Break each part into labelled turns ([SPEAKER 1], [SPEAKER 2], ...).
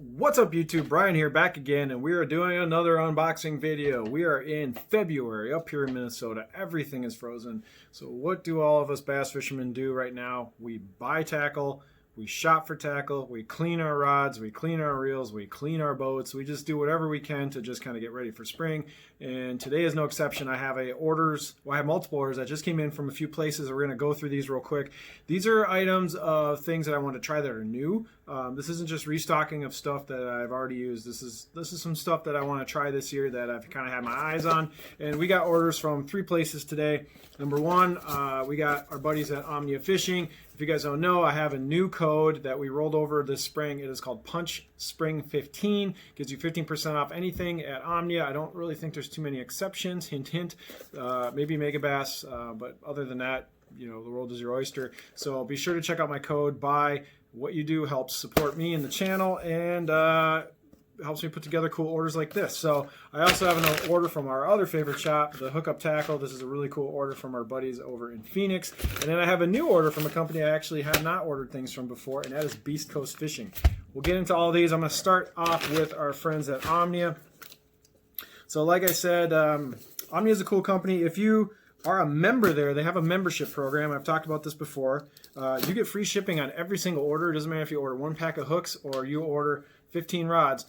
[SPEAKER 1] What's up YouTube, Brian here back again, and we are doing another unboxing video. We are in February up here in Minnesota. Everything is frozen. So what do all of us bass fishermen do right now? We buy tackle, we shop for tackle, we clean our rods, we clean our reels, we clean our boats. We just do whatever we can to just kind of get ready for spring. And today is no exception. I have multiple orders that just came in from a few places. We're going to go through these real quick. These are items of things that I want to try that are new. This isn't just restocking of stuff that I've already used. This is some stuff that I want to try this year that I've kind of had my eyes on. And we got orders from 3 places today. Number one, we got our buddies at Omnia Fishing. If you guys don't know, I have a new code that we rolled over this spring. It is called Punch Spring 15. Gives you 15% off anything at Omnia. I don't really think there's too many exceptions. Hint, hint. Maybe Megabass, but other than that, you know, the world is your oyster. So be sure to check out my code. Buy. What you do helps support me and the channel, and helps me put together cool orders like this. So I also have an order from our other favorite shop, the Hookup Tackle. This is a really cool order from our buddies over in Phoenix. And then I have a new order from a company I actually have not ordered things from before, and that is Beast Coast Fishing. We'll get into all these. I'm going to start off with our friends at Omnia. So like I said, Omnia is a cool company. If you are a member there, they have a membership program. I've talked about this before. You get free shipping on every single order. It doesn't matter if you order 1 pack of hooks or you order 15 rods.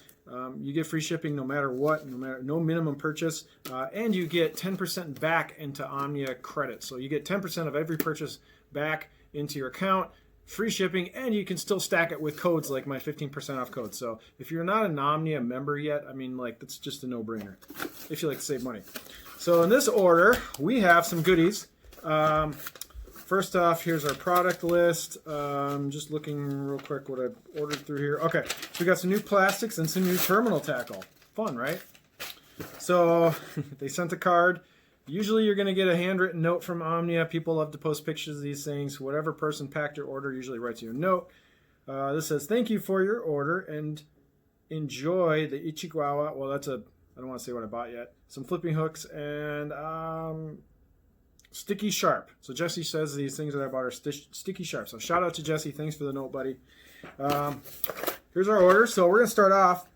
[SPEAKER 1] You get free shipping no matter what, no minimum purchase, and you get 10% back into Omnia credit. So you get 10% of every purchase back into your account, free shipping, and you can still stack it with codes like my 15% off code. So if you're not an Omnia member yet, I mean, like, that's just a no-brainer if you like to save money. So in this order, we have some goodies. First off, here's our product list. Just looking real quick what I've ordered through here. Okay, so we got some new plastics and some new terminal tackle. Fun, right? So they sent a card. Usually you're going to get a handwritten note from Omnia. People love to post pictures of these things. Whatever person packed your order usually writes you a note. This says, thank you for your order and enjoy the Ichikawa. Well, I don't want to say what I bought yet. Some flipping hooks and sticky sharp. So Jesse says these things that I bought are sticky sharp. So shout out to Jesse. Thanks for the note, buddy. Here's our order. So we're going to start off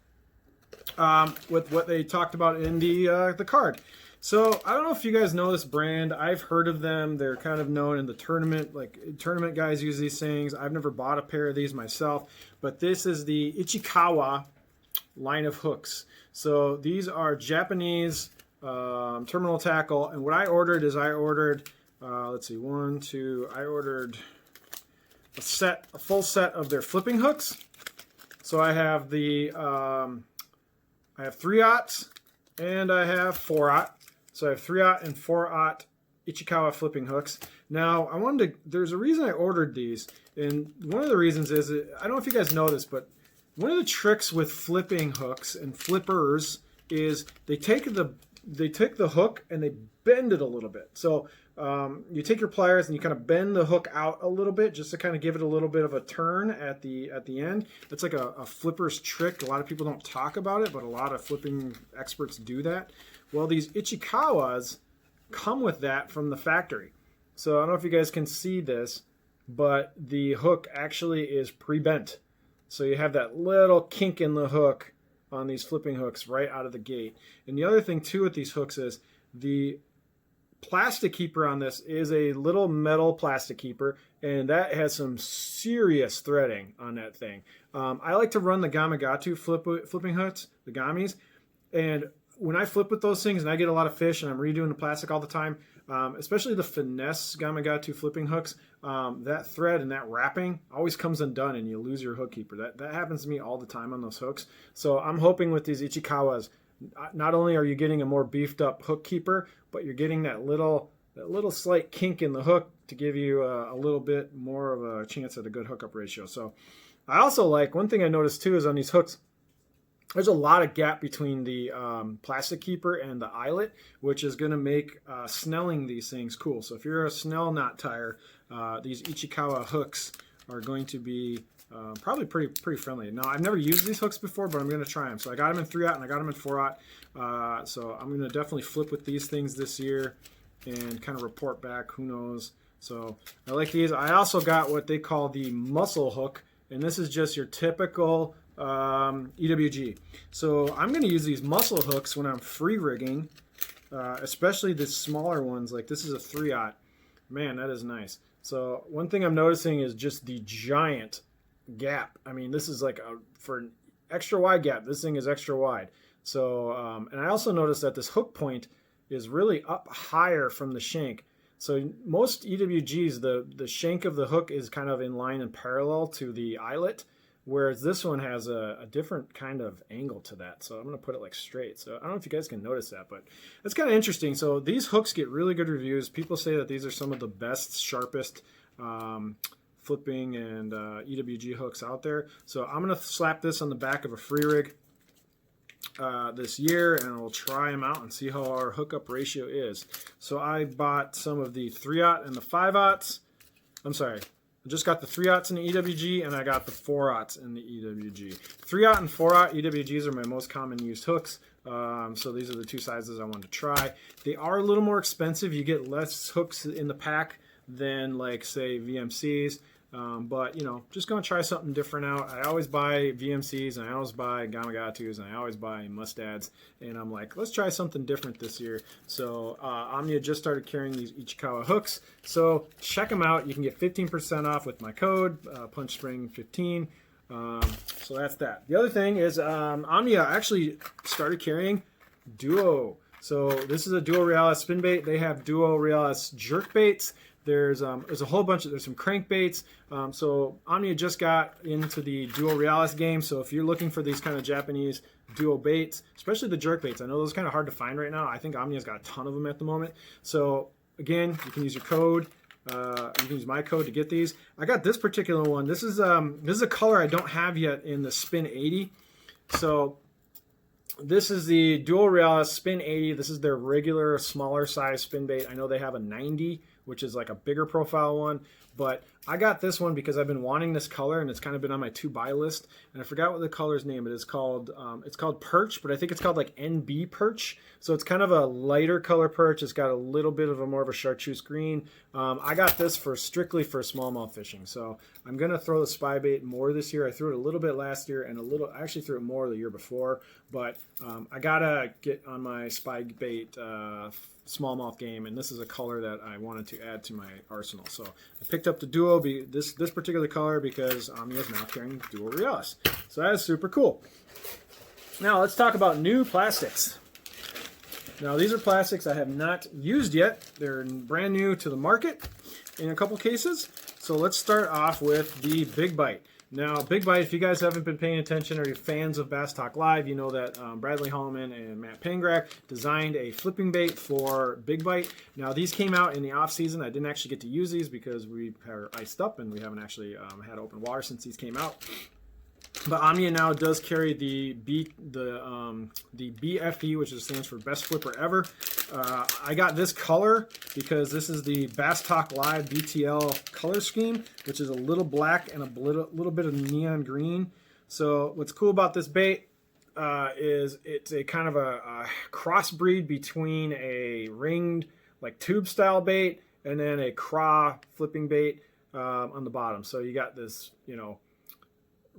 [SPEAKER 1] with what they talked about in the card. So I don't know if you guys know this brand. I've heard of them. They're kind of known in the tournament. Like, tournament guys use these things. I've never bought a pair of these myself. But this is the Ichikawa line of hooks. So these are Japanese terminal tackle, and what I ordered is I ordered I ordered a full set of their flipping hooks. So I have I have 3/0 and I have 4/0. So I have 3/0 and 4/0 Ichikawa flipping hooks. Now there's a reason I ordered these, and one of the reasons is, I don't know if you guys know this, but one of the tricks with flipping hooks and flippers is they take the hook and they bend it a little bit. So you take your pliers and you kind of bend the hook out a little bit just to kind of give it a little bit of a turn at the end. That's like a flipper's trick. A lot of people don't talk about it, but a lot of flipping experts do that. Well, these Ichikawas come with that from the factory. So I don't know if you guys can see this, but the hook actually is pre-bent. So you have that little kink in the hook on these flipping hooks right out of the gate. And the other thing too with these hooks is the plastic keeper on this is a little metal plastic keeper, and that has some serious threading on that thing. I like to run the Gamagatu flipping hooks, the Gamis, and when I flip with those things and I get a lot of fish and I'm redoing the plastic all the time, especially the finesse Gamagatu flipping hooks, that thread and that wrapping always comes undone and you lose your hook keeper. That happens to me all the time on those hooks. So I'm hoping with these Ichikawas, not only are you getting a more beefed up hook keeper, but you're getting that little slight kink in the hook to give you a little bit more of a chance at a good hookup ratio. So I also like, one thing I noticed too is on these hooks, there's a lot of gap between the plastic keeper and the eyelet, which is going to make snelling these things cool. So if you're a snell knot tire, these Ichikawa hooks are going to be probably pretty friendly. Now, I've never used these hooks before, but I'm going to try them. So I got them in 3/0 and I got them in 4/0. So I'm going to definitely flip with these things this year and kind of report back. Who knows? So I like these. I also got what they call the muscle hook, and this is just your typical EWG. So I'm going to use these muscle hooks when I'm free rigging, especially the smaller ones. Like this is a 3/0. Man, that is nice. So one thing I'm noticing is just the giant gap. I mean, this is like for an extra wide gap. This thing is extra wide. So, and I also noticed that this hook point is really up higher from the shank. So most EWGs, the shank of the hook is kind of in line and parallel to the eyelet, whereas this one has a different kind of angle to that. So I'm going to put it like straight. So I don't know if you guys can notice that, but it's kind of interesting. So these hooks get really good reviews. People say that these are some of the best, sharpest flipping and EWG hooks out there. So I'm going to slap this on the back of a free rig this year, and we'll try them out and see how our hookup ratio is. So I bought some of the 3/0 and the 5/0. I'm sorry, I just got the 3/0 in the EWG, and I got the 4/0 in the EWG. 3/0 and 4/0 EWGs are my most common used hooks. So these are the two sizes I wanted to try. They are a little more expensive. You get less hooks in the pack than, like, say, VMCs. But, you know, just going to try something different out. I always buy VMCs, and I always buy Gamagatus, and I always buy Mustads. And I'm like, let's try something different this year. So Omnia just started carrying these Ichikawa hooks. So check them out. You can get 15% off with my code, PunchSpring15. So that's that. The other thing is Omnia actually started carrying Duo. So this is a Duo Realis spin bait. They have Duo Realis jerk baits. There's a whole bunch of, there's some crankbaits. So Omnia just got into the Duo Realis game. So if you're looking for these kind of Japanese duo baits, especially the jerk baits, I know those are kind of hard to find right now. I think Omnia's got a ton of them at the moment. So again, you can use your code. You can use my code to get these. I got this particular one. This is a color I don't have yet in the Spin 80. So this is the Duo Realis Spin 80. This is their regular smaller size spin bait. I know they have a 90, which is like a bigger profile one, but I got this one because I've been wanting this color, and it's kind of been on my to buy list, and I forgot what the color's name. It is called Perch, but I think it's called like NB Perch. So it's kind of a lighter color perch. It's got a little bit of a more of a chartreuse green. I got this strictly for smallmouth fishing. So I'm gonna throw the spy bait more this year. I threw it a little bit last year, and I actually threw it more the year before, but I gotta get on my spy bait smallmouth game, and this is a color that I wanted to add to my arsenal. So I picked up the Duo, this particular color, because Omnia is now carrying Duo Realis. So that is super cool. Now let's talk about new plastics. Now these are plastics I have not used yet. They're brand new to the market in a couple cases. So let's start off with the Big Bite. Now, Big Bite, if you guys haven't been paying attention or you're fans of Bass Talk Live, you know that Bradley Hallman and Matt Pangrack designed a flipping bait for Big Bite. Now, these came out in the off season. I didn't actually get to use these because we are iced up and we haven't actually had open water since these came out. But Omnia now does carry the BFE, which stands for Best Flipper Ever. I got this color because this is the Bass Talk Live BTL color scheme, which is a little black and a little bit of neon green. So what's cool about this bait is it's a kind of a crossbreed between a ringed, like tube style bait, and then a craw flipping bait on the bottom. So you got this, you know,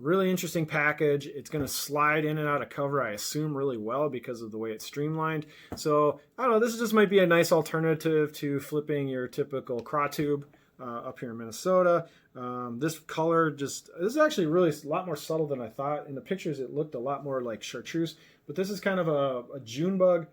[SPEAKER 1] really interesting package. It's going to slide in and out of cover, I assume, really well because of the way it's streamlined. So, I don't know, this just might be a nice alternative to flipping your typical craw tube up here in Minnesota. This color this is actually really a lot more subtle than I thought. In the pictures, it looked a lot more like chartreuse, but this is kind of a June bug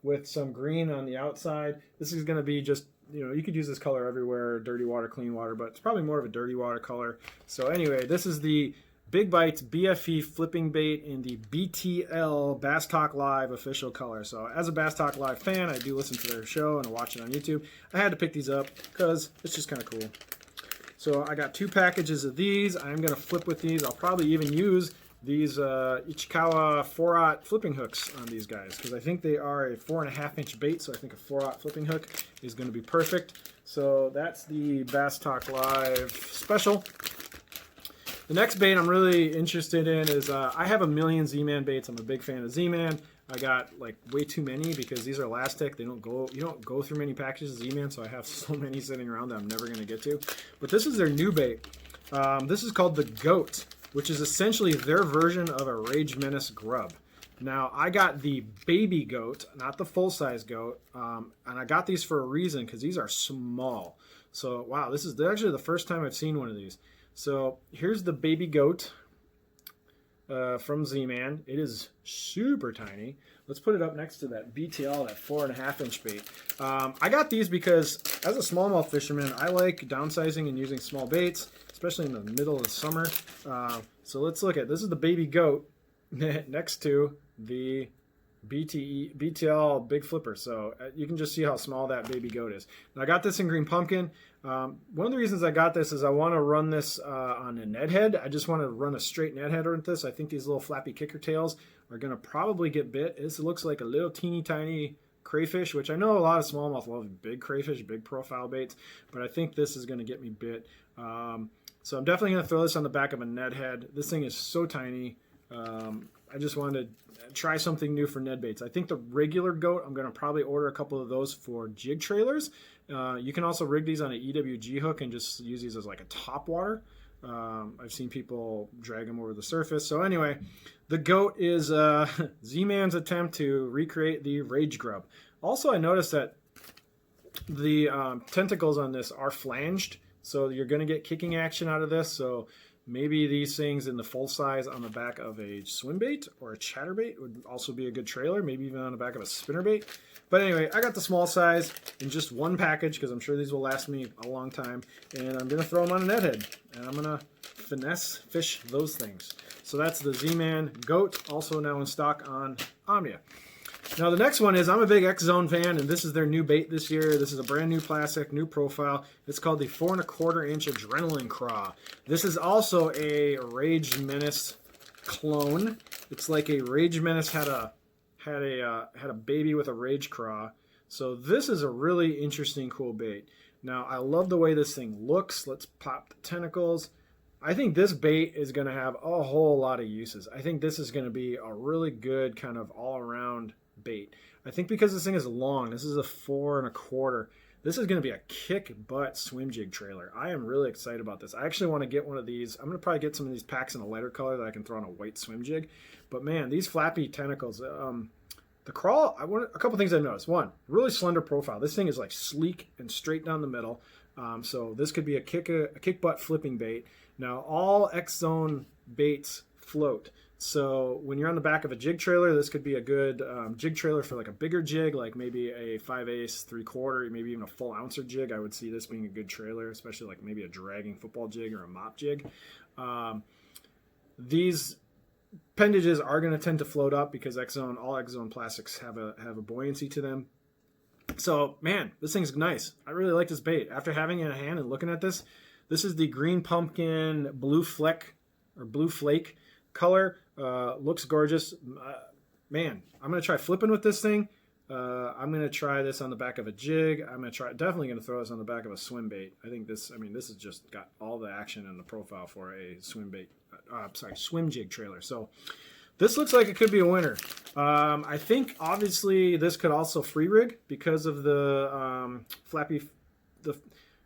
[SPEAKER 1] with some green on the outside. This is going to be just, you know, you could use this color everywhere, dirty water, clean water, but it's probably more of a dirty water color. So anyway, this is the Big Bites BFE flipping bait in the BTL Bass Talk Live official color. So as a Bass Talk Live fan, I do listen to their show and watch it on YouTube. I had to pick these up because it's just kind of cool. So I got 2 packages of these. I'm going to flip with these. I'll probably even use these Ichikawa 4/0 flipping hooks on these guys because I think they are a 4.5-inch bait. So I think a 4/0 flipping hook is going to be perfect. So that's the Bass Talk Live special. The next bait I'm really interested in is I have a million Z-Man baits. I'm a big fan of Z-Man. I got like way too many because these are elastic. You don't go through many packages of Z-Man, so I have so many sitting around that I'm never going to get to. But this is their new bait. This is called the Goat. which is essentially their version of a Rage Menace grub. Now, I got the baby goat, not the full-size goat, and I got these for a reason because these are small. So, wow, this is actually the first time I've seen one of these. So, here's the baby goat from Z-Man. It is super tiny. Let's put it up next to that BTL, that 4.5-inch bait. I got these because, as a smallmouth fisherman, I like downsizing and using small baits, especially in the middle of the summer. So, let's look at this is the baby goat next to the BTL Big Flipper. So you can just see how small that baby goat is. Now, I got this in green pumpkin. One of the reasons I got this is I want to run this on a net head. I just want to run a straight net head with this. I think these little flappy kicker tails are going to probably get bit. This looks like a little teeny tiny crayfish, which I know a lot of smallmouth love big crayfish, big profile baits, but I think this is going to get me bit. So I'm definitely going to throw this on the back of a net head. This thing is so tiny. I just wanted to try something new for Ned baits. I think the regular goat, I'm going to probably order a couple of those for jig trailers. You can also rig these on an EWG hook and just use these as like a top water. I've seen people drag them over the surface. So anyway, the goat is Z-Man's attempt to recreate the Rage Grub. Also, I noticed that the tentacles on this are flanged, so you're going to get kicking action out of this. So maybe these things in the full size on the back of a swim bait or a chatterbait would also be a good trailer, maybe even on the back of a spinnerbait. But anyway, I got the small size in just one package because I'm sure these will last me a long time. And I'm going to throw them on a net head. And I'm going to finesse fish those things. So that's the Z-Man Goat, also now in stock on Omnia. Now the next one is, I'm a big Xzone fan, and this is their new bait this year. This is a brand new plastic, new profile. It's called the 4.25-inch Adrenaline Craw. This is also a Rage Menace clone. It's like a Rage Menace had a baby with a Rage Craw. So this is a really interesting, cool bait. Now I love the way this thing looks. Let's pop the tentacles. I think this bait is going to have a whole lot of uses. I think this is going to be a really good kind of all-around bait. I think because this thing is long, this is a 4.25. This is going to be a kick butt swim jig trailer. I am really excited about this. I actually want to get one of these. I'm going to probably get some of these packs in a lighter color that I can throw on a white swim jig. But man, these flappy tentacles, the crawl, a couple things I've noticed. One, really slender profile. This thing is like sleek and straight down the middle. So this could be a kick butt flipping bait. Now all Xzone baits float. So when you're on the back of a jig trailer, this could be a good jig trailer for like a bigger jig, like maybe a 5/8, 3/4, maybe even a full ouncer jig. I would see this being a good trailer, especially like maybe a dragging football jig or a mop jig. These appendages are going to tend to float up because all Xzone plastics have a buoyancy to them. So man, this thing's nice. I really like this bait. After having it in hand and looking at this, this is the green pumpkin blue flake color. Looks gorgeous. Man, I'm going to try flipping with this thing. I'm going to try this on the back of a jig. Definitely going to throw this on the back of a swim bait. I think this has just got all the action and the profile for a swim jig trailer. So this looks like it could be a winner. I think obviously this could also free rig because of the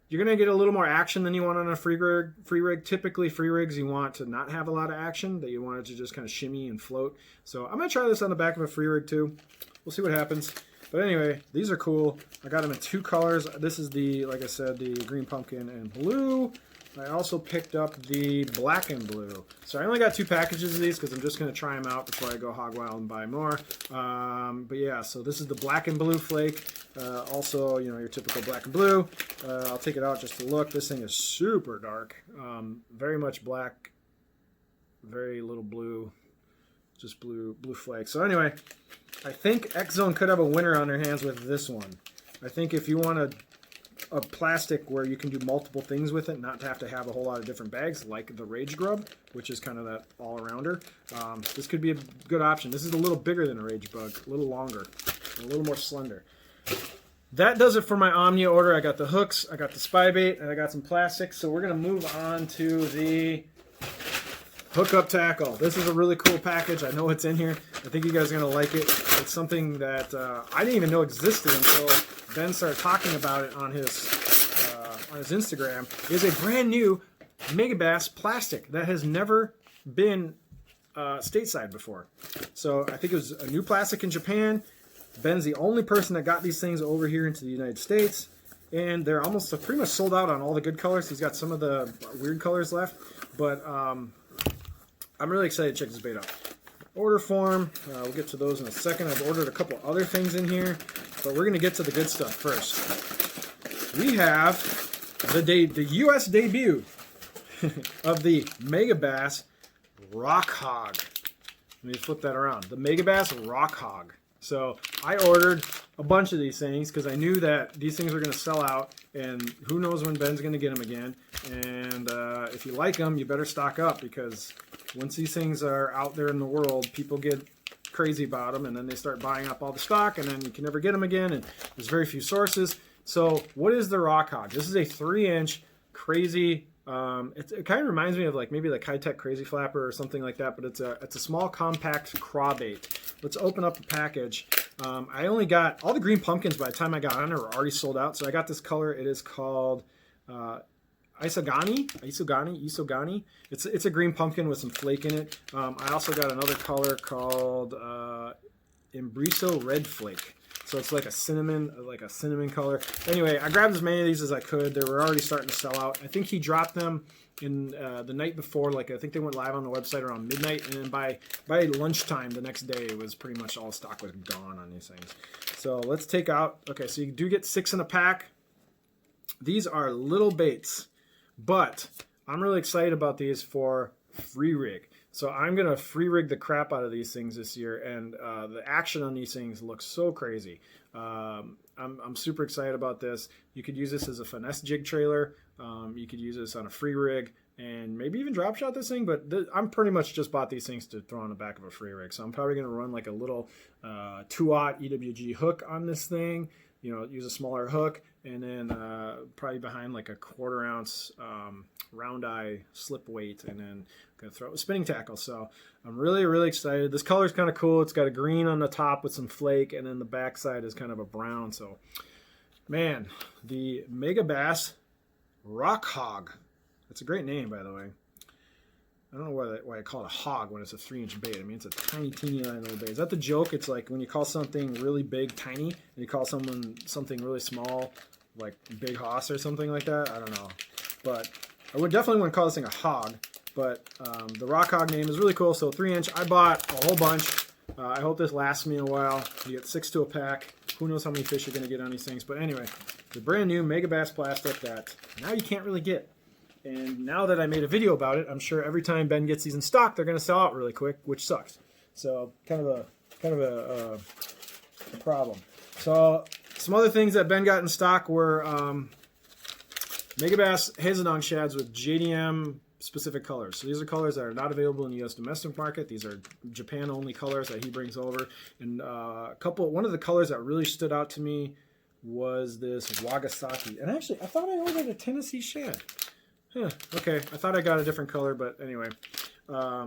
[SPEAKER 1] you're going to get a little more action than you want on a free rig. Typically, free rigs you want to not have a lot of action, that you want it to just kind of shimmy and float. So I'm going to try this on the back of a free rig too. We'll see what happens. But anyway, these are cool. I got them in two colors. This is like I said, the green pumpkin and blue. I also picked up the black and blue. So I only got two packages of these because I'm just going to try them out before I go hog wild and buy more. But yeah, so this is the black and blue flake. Also, your typical black and blue. I'll take it out just to look. This thing is super dark. Very much black. Very little blue. Just blue flake. So anyway, I think Xzone could have a winner on their hands with this one. I think if you want a plastic where you can do multiple things with it, not to have a whole lot of different bags, like the Rage Grub, which is kind of that all-arounder, this could be a good option. This is a little bigger than a Rage Bug, a little longer, a little more slender. That does it for my Omnia order. I got the hooks, I got the spy bait, and I got some plastics. So we're going to move on to the Hookup Tackle. This is a really cool package. I know what's in here. I think you guys are going to like it. It's something that I didn't even know existed until Ben started talking about it on his Instagram. It is a brand new Megabass plastic that has never been stateside before. So I think it was a new plastic in Japan. Ben's the only person that got these things over here into the United States. And they're almost pretty much sold out on all the good colors. He's got some of the weird colors left. But I'm really excited to check this bait out. Order form, we'll get to those in a second. I've ordered a couple other things in here. But we're going to get to the good stuff first. We have the U.S. debut of the Megabass Rock Hog. Let me flip that around. The Megabass Rock Hog. So I ordered a bunch of these things because I knew that these things are going to sell out, and who knows when Ben's going to get them again. And if you like them, you better stock up, because once these things are out there in the world, people get crazy about them, and then they start buying up all the stock, and then you can never get them again, and there's very few sources. So what is the Rock Hog? This is a 3-inch crazy. It kind of reminds me of like maybe like high-tech Crazy Flapper or something like that, but it's a small compact crawbait. Let's open up the package. I only got all the green pumpkins by the time I got on there were already sold out, so I got this color. It is called Isogani. It's a green pumpkin with some flake in it. I also got another color called Embriso Red Flake. So it's like a cinnamon color. Anyway, I grabbed as many of these as I could. They were already starting to sell out. I think he dropped them in the night before. Like I think they went live on the website around midnight, and then by lunchtime the next day, it was pretty much all stock was gone on these things. So let's take out. Okay, so you do get 6 in a pack. These are little baits, but I'm really excited about these for free rig. So I'm going to free rig the crap out of these things this year, and the action on these things looks so crazy. I'm super excited about this. You could use this as a finesse jig trailer. You could use this on a free rig and maybe even drop shot this thing, but I'm pretty much just bought these things to throw on the back of a free rig. So I'm probably going to run like a little 2-aught EWG hook on this thing, use a smaller hook, and then probably behind like a 1/4 ounce round eye slip weight, and then gonna throw a spinning tackle. So I'm really excited. This color is kind of cool. It's got a green on the top with some flake, and then the back side is kind of a brown. So man, the Megabass Rock Hog. That's a great name, by the way. I don't know why I call it a hog when it's a 3-inch bait. I mean, it's a tiny, teeny little bait. Is that the joke? It's like when you call something really big, tiny, and you call something really small, like Big Hoss or something like that. I don't know. But I would definitely want to call this thing a hog. But the Rock Hog name is really cool. So 3-inch. I bought a whole bunch. I hope this lasts me a while. You get 6 to a pack. Who knows how many fish you're going to get on these things. But anyway, the brand new Megabass plastic that now you can't really get. And now that I made a video about it, I'm sure every time Ben gets these in stock, they're going to sell out really quick, which sucks. So kind of a problem. So some other things that Ben got in stock were Megabass Xzone shads with JDM specific colors. So these are colors that are not available in the U.S. domestic market. These are Japan only colors that he brings over. And one of the colors that really stood out to me was this Wagasaki. And actually, I thought I ordered a Tennessee shad. Okay, I thought I got a different color, but anyway.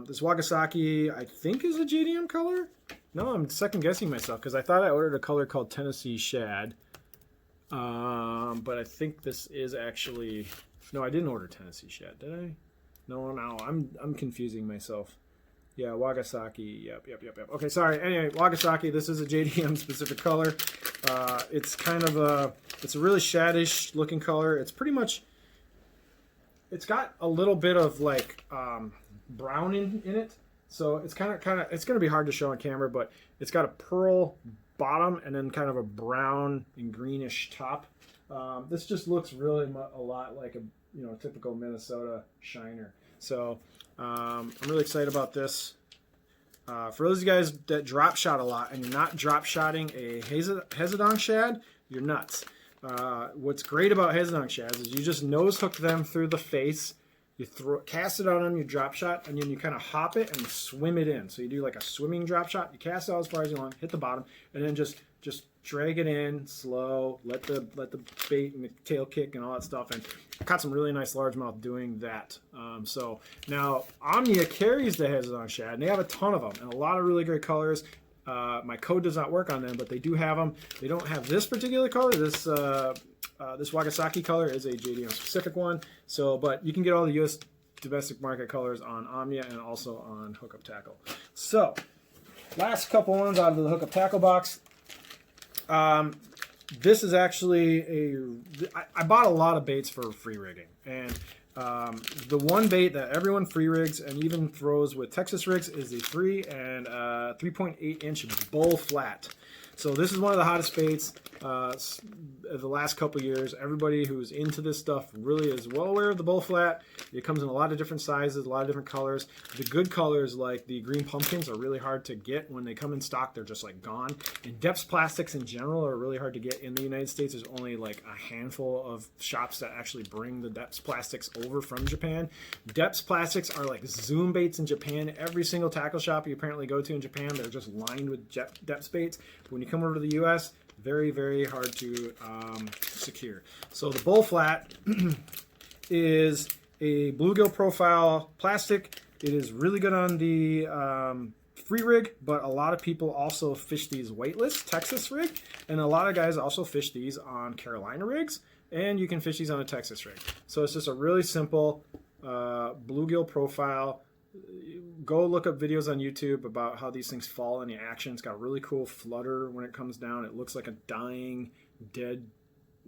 [SPEAKER 1] This Wagasaki, I think, is a JDM color? No, I'm second guessing myself because I thought I ordered a color called Tennessee Shad. But I think this is actually... No, I didn't order Tennessee Shad, did I? No, I'm confusing myself. Yeah, Wagasaki. Yep. Okay, sorry. Anyway, Wagasaki, this is a JDM specific color. It's kind of it's a really shadish looking color. It's pretty much... It's got a little bit of like brown in it, so it's kind of it's going to be hard to show on camera, but it's got a pearl bottom and then kind of a brown and greenish top. This just looks really a lot like a typical Minnesota shiner. So I'm really excited about this. For those of you guys that drop shot a lot and you're not drop shotting a Xzone shad, you're nuts. What's great about Xzone shads is you just nose hook them through the face, you cast it on them, you drop shot, and then you kind of hop it and swim it in. So you do like a swimming drop shot, you cast it out as far as you want, hit the bottom, and then just drag it in slow, let the bait and the tail kick and all that stuff. And I caught some really nice largemouth doing that. So now Omnia carries the Xzone shad, and they have a ton of them and a lot of really great colors. My code does not work on them, but they do have them. They don't have this particular color. This Wagasaki color is a JDM specific one. So, but you can get all the U.S. domestic market colors on Omnia and also on Hookup Tackle. So, last couple ones out of the Hookup Tackle box. This is actually I bought a lot of baits for free rigging, and the one bait that everyone free rigs and even throws with Texas rigs is the 3 and 3.8 inch bull flat. So this is one of the hottest baits the last couple years. Everybody who's into this stuff really is well aware of the bull flat. It comes in a lot of different sizes, a lot of different colors. The good colors like the green pumpkins are really hard to get. When they come in stock, they're just like gone. And Deps plastics in general are really hard to get in the United States. There's only like a handful of shops that actually bring the Deps plastics over from Japan. Deps plastics are like Zoom baits in Japan. Every single tackle shop you apparently go to in Japan, they're just lined with Deps baits. But when you come over to the US, very, very hard to secure. So the bull flat is a bluegill profile plastic. It is really good on the free rig, but a lot of people also fish these weightless Texas rig, and a lot of guys also fish these on Carolina rigs, and you can fish these on a Texas rig. So it's just a really simple bluegill profile. Go look up videos on YouTube about how these things fall in the action. It's got a really cool flutter when it comes down. It looks like a dying, dead,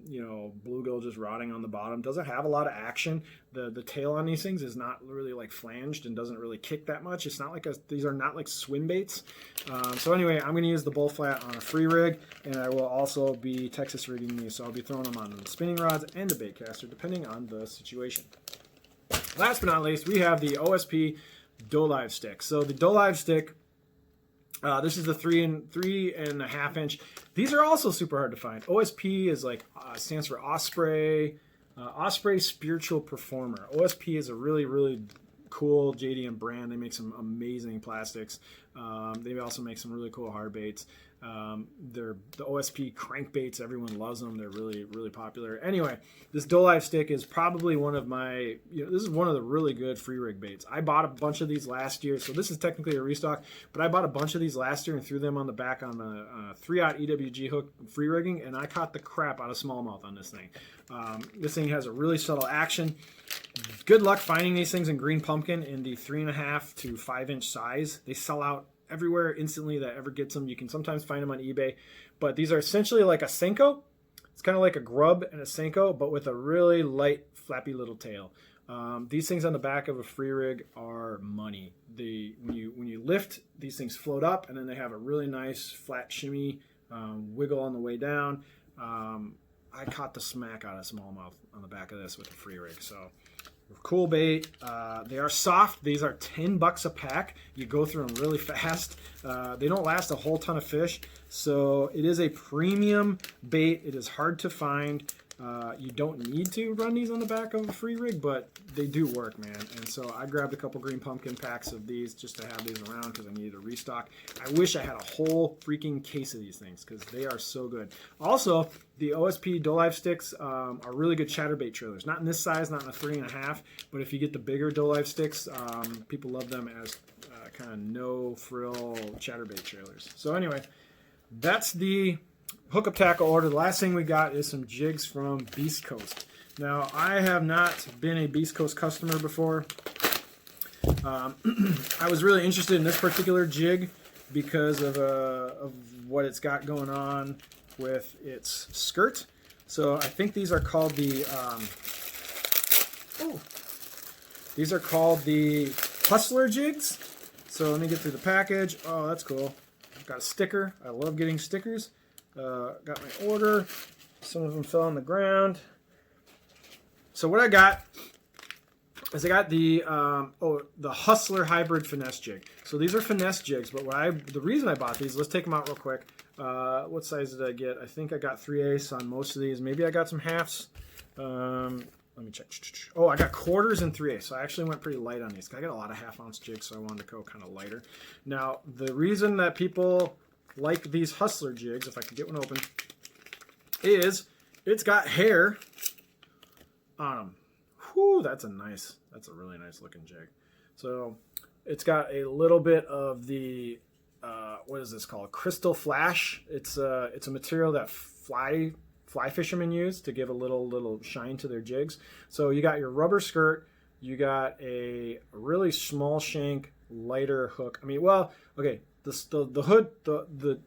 [SPEAKER 1] bluegill just rotting on the bottom. Doesn't have a lot of action. The tail on these things is not really like flanged and doesn't really kick that much. It's not like these are not like swim baits. So anyway, I'm going to use the bull flat on a free rig, and I will also be Texas rigging these. So I'll be throwing them on the spinning rods and the bait caster depending on the situation. Last but not least, we have the OSP Doe Live stick. So the Doe Live stick, this is the 3.5 inch. These are also super hard to find. OSP is like stands for Osprey, Osprey Spiritual Performer. OSP is a really, really cool JDM brand. They make some amazing plastics. They also make some really cool hard baits. They're the OSP crankbaits. Everyone loves them. They're really, really popular. Anyway, this Doe Live stick is probably one of my, this is one of the really good free rig baits. I bought a bunch of these last year, so this is technically a restock, but I bought a bunch of these last year and threw them on the back on the 3/0 EWG hook free rigging, and I caught the crap out of smallmouth on this thing. This thing has a really subtle action. Good luck finding these things in green pumpkin in the 3.5 to 5 inch size. They sell out everywhere instantly that ever gets them. You can sometimes find them on eBay, but these are essentially like a Senko. It's kind of like a grub and a Senko, but with a really light, flappy little tail. These things on the back of a free rig are money. When you lift, these things float up, and then they have a really nice flat shimmy wiggle on the way down. I caught the smack out of smallmouth on the back of this with a free rig. So cool bait. They are soft. These are $10 a pack. You go through them really fast. They don't last a whole ton of fish. So it is a premium bait. It is hard to find. You don't need to run these on the back of a free rig, but they do work, man. And so I grabbed a couple green pumpkin packs of these just to have these around because I needed a restock. I wish I had a whole freaking case of these things because they are so good. Also, the OSP Doe Live sticks are really good chatterbait trailers. Not in this size, not in a 3.5, but if you get the bigger Doe Live sticks, people love them as kind of no-frill chatterbait trailers. So anyway, that's the Hookup Tackle order. The last thing we got is some jigs from Beast Coast. Now, I have not been a Beast Coast customer before. I was really interested in this particular jig because of what it's got going on with its skirt. So I think these are called the these are called the Hustler jigs. So let me get through the package. Oh, that's cool. I've got a sticker. I love getting stickers. Got my order. Some of them fell on the ground. So what I got is I got the Hustler Hybrid Finesse Jig. So these are finesse jigs, but the reason I bought these, let's take them out real quick. What size did I get? I think I got 3/8 on most of these. Maybe I got some halves. Let me check. Oh, I got quarters and 3/8. So I actually went pretty light on these. I got a lot of half-ounce jigs, so I wanted to go kind of lighter. Now, the reason that people like these Hustler jigs, if I can get one open, is it's got hair on them. Whew, that's a really nice looking jig. So it's got a little bit of the what is this called? Crystal flash. It's a material that fly fishermen use to give a little shine to their jigs. So you got your rubber skirt. You got a really small shank, lighter hook. I mean, well, okay, the hood, the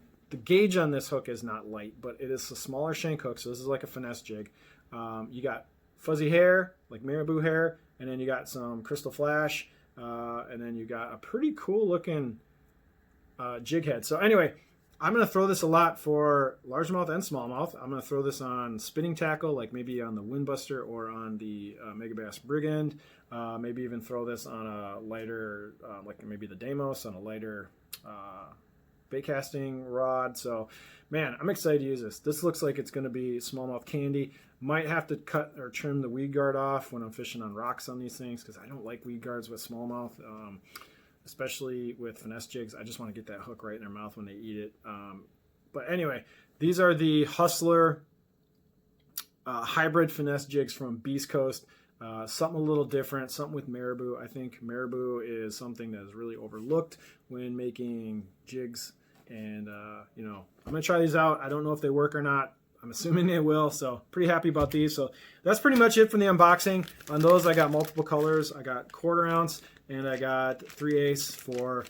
[SPEAKER 1] gauge on this hook is not light, but it is a smaller shank hook, so this is like a finesse jig. You got fuzzy hair, like marabou hair, and then you got some crystal flash, and then you got a pretty cool looking jig head. So anyway, I'm going to throw this a lot for largemouth and smallmouth. I'm going to throw this on spinning tackle, like maybe on the Windbuster or on the Megabass Brigand. Maybe even throw this on a lighter, like maybe the Deimos on a lighter bait casting rod. So, man, I'm excited to use this. This looks like it's going to be smallmouth candy. Might have to cut or trim the weed guard off when I'm fishing on rocks on these things because I don't like weed guards with smallmouth. Especially with finesse jigs. I just want to get that hook right in their mouth when they eat it. But anyway, these are the Hustler hybrid finesse jigs from Beast Coast. Something a little different, something with marabou. I think marabou is something that is really overlooked when making jigs. And, you know, I'm going to try these out. I don't know if they work or not. I'm assuming they will, so pretty happy about these. So that's pretty much it from the unboxing. On those, I got multiple colors. I got 1/4 ounce, and I got 3/8 for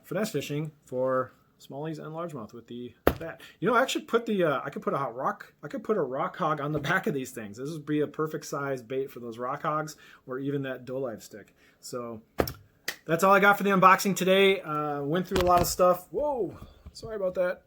[SPEAKER 1] finesse fishing for smallies and largemouth with the bat. You know, I actually put the I could put a rock hog on the back of these things. This would be a perfect size bait for those rock hogs or even that doe live stick. So that's all I got for the unboxing today. Went through a lot of stuff. Whoa, sorry about that.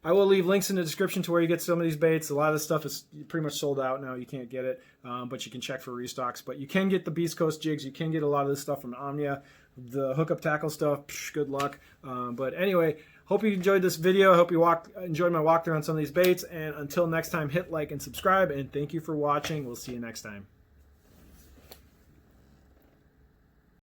[SPEAKER 1] I will leave links in the description to where you get some of these baits. A lot of this stuff is pretty much sold out now. You can't get it, but you can check for restocks. But you can get the Beast Coast jigs. You can get a lot of this stuff from Omnia. The Hookup Tackle stuff, good luck. But anyway, hope you enjoyed this video. I hope you enjoyed my walkthrough on some of these baits. And until next time, hit like and subscribe. And thank you for watching. We'll see you next time.